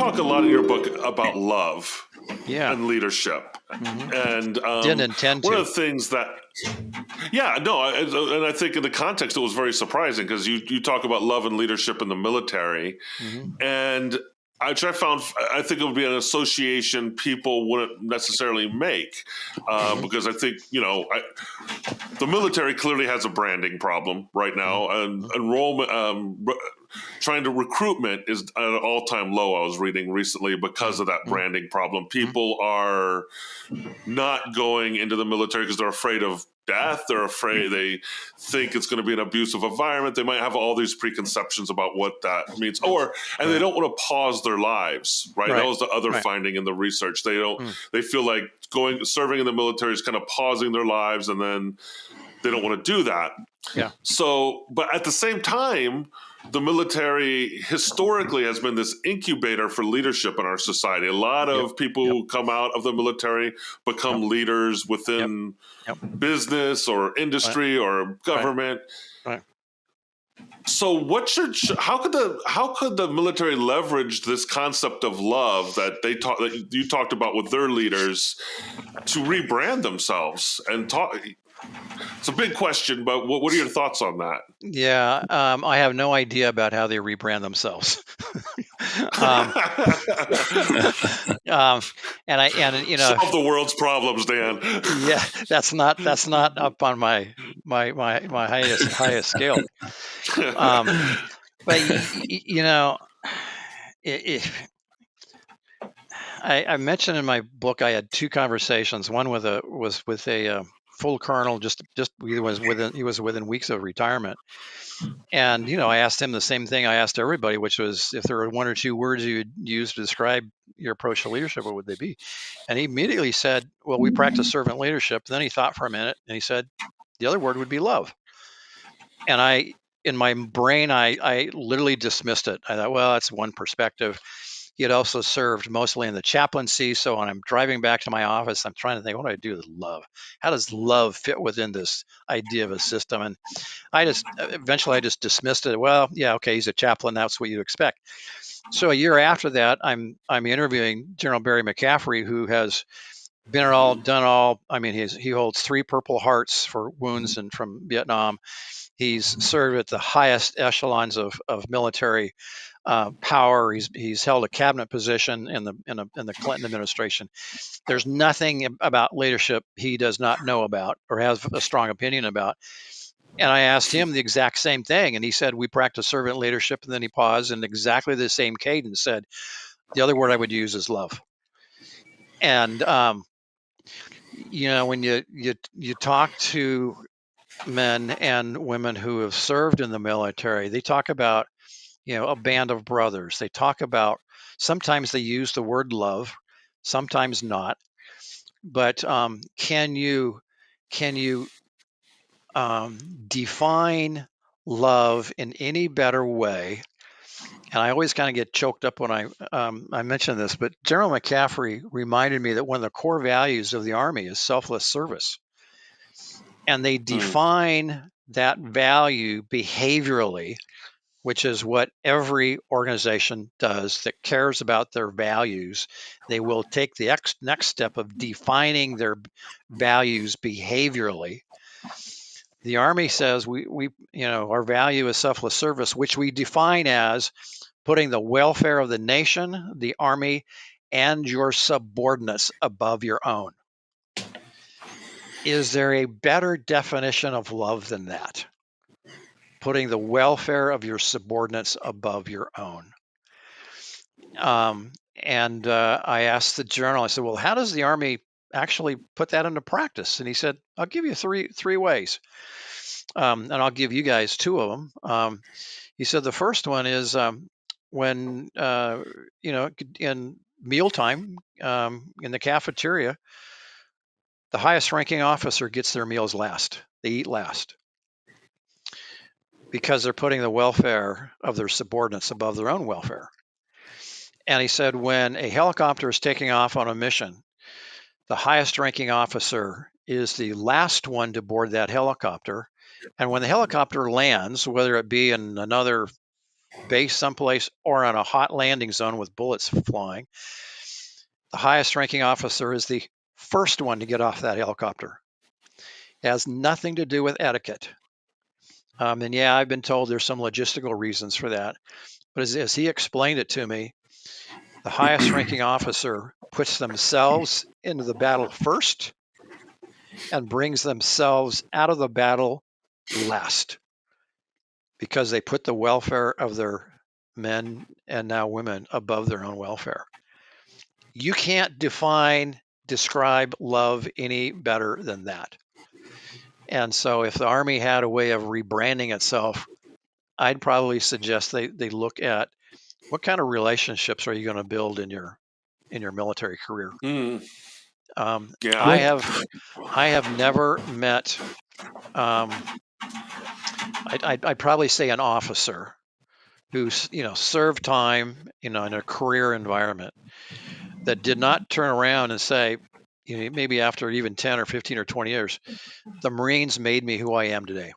talk a lot in your book about love Yeah. and leadership. And Didn't intend one to. of the things that, and I think in the context it was very surprising because you talk about love and leadership in the military, and I think it would be an association people wouldn't necessarily make because I think the military clearly has a branding problem right now, and enrollment. Trying to recruitment is at an all-time low. I was reading recently because of that branding problem. People are not going into the military because they're afraid of death. They're afraid. They think it's going to be an abusive environment. They might have all these preconceptions about what that means, and they don't want to pause their lives. Right. That was the other finding in the research. They don't. They feel like serving in the military is kind of pausing their lives, and then they don't want to do that. Yeah. So, but at the same time, the military historically has been this incubator for leadership in our society. A lot of people who come out of the military become leaders within business or industry or government. Right. So how could the military leverage this concept of love that you talked about with their leaders to rebrand themselves and talk? It's a big question, but what are your thoughts on that? Yeah, I have no idea about how they rebrand themselves. Solve the world's problems, Dan. Yeah, that's not up on my highest scale. But I mentioned in my book I had two conversations. One was with a full colonel, he was within weeks of retirement, and I asked him the same thing I asked everybody, which was if there were one or two words you would use to describe your approach to leadership, what would they be? And he immediately said, "Well, we practice servant leadership." And then he thought for a minute, and he said, "The other word would be love." And in my brain, I literally dismissed it. I thought, well, that's one perspective. He had also served mostly in the chaplaincy. So when I'm driving back to my office, I'm trying to think, what do I do with love? How does love fit within this idea of a system? And eventually I just dismissed it. Well, yeah, okay, he's a chaplain. That's what you'd expect. So a year after that, I'm interviewing General Barry Mccaffrey, who has been at all, done all. I mean, he holds 3 Purple Hearts for wounds and from Vietnam. He's served at the highest echelons of military power. He's held a cabinet position in the Clinton administration. There's nothing about leadership he does not know about or has a strong opinion about. And I asked him the exact same thing, and he said, we practice servant leadership. And then he paused and exactly the same cadence said, the other word I would use is love. And when you talk to men and women who have served in the military, they talk about a band of brothers. They talk about, sometimes they use the word love, sometimes not. But can you define love in any better way? And I always kind of get choked up when I mention this, but General Mccaffrey reminded me that one of the core values of the Army is selfless service. And they define that value behaviorally, which is what every organization does that cares about their values. They will take the next step of defining their values behaviorally. The Army says we our value is selfless service, which we define as putting the welfare of the nation, the Army, and your subordinates above your own. Is there a better definition of love than that? Putting the welfare of your subordinates above your own. And I asked the general, I said, well, how does the Army actually put that into practice? And he said, I'll give you three ways. And I'll give you guys 2 of them. He said the first one is when, in mealtime, in the cafeteria, the highest ranking officer gets their meals last. They eat last because they're putting the welfare of their subordinates above their own welfare. And he said when a helicopter is taking off on a mission, the highest ranking officer is the last one to board that helicopter. And when the helicopter lands, whether it be in another base someplace or on a hot landing zone with bullets flying, the highest ranking officer is the first one to get off that helicopter. It has nothing to do with etiquette. And yeah, I've been told there's some logistical reasons for that. But as he explained it to me, the highest ranking officer puts themselves into the battle first and brings themselves out of the battle last, because they put the welfare of their men and now women above their own welfare. You can't describe love any better than that. And so if the Army had a way of rebranding itself, I'd probably suggest they look at what kind of relationships are you going to build in your military career. Yeah. I have never met, I'd probably say an officer who's served time in a career environment that did not turn around and say, maybe after even 10 or 15 or 20 years, the Marines made me who I am today.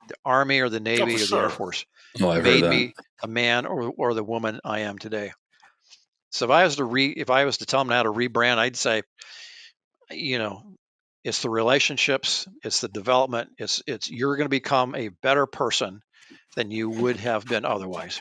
The Army or the Navy or the Air Force made me the man or the woman I am today. So if I was to tell them how to rebrand, I'd say, it's the relationships, it's the development, it's you're going to become a better person than you would have been otherwise.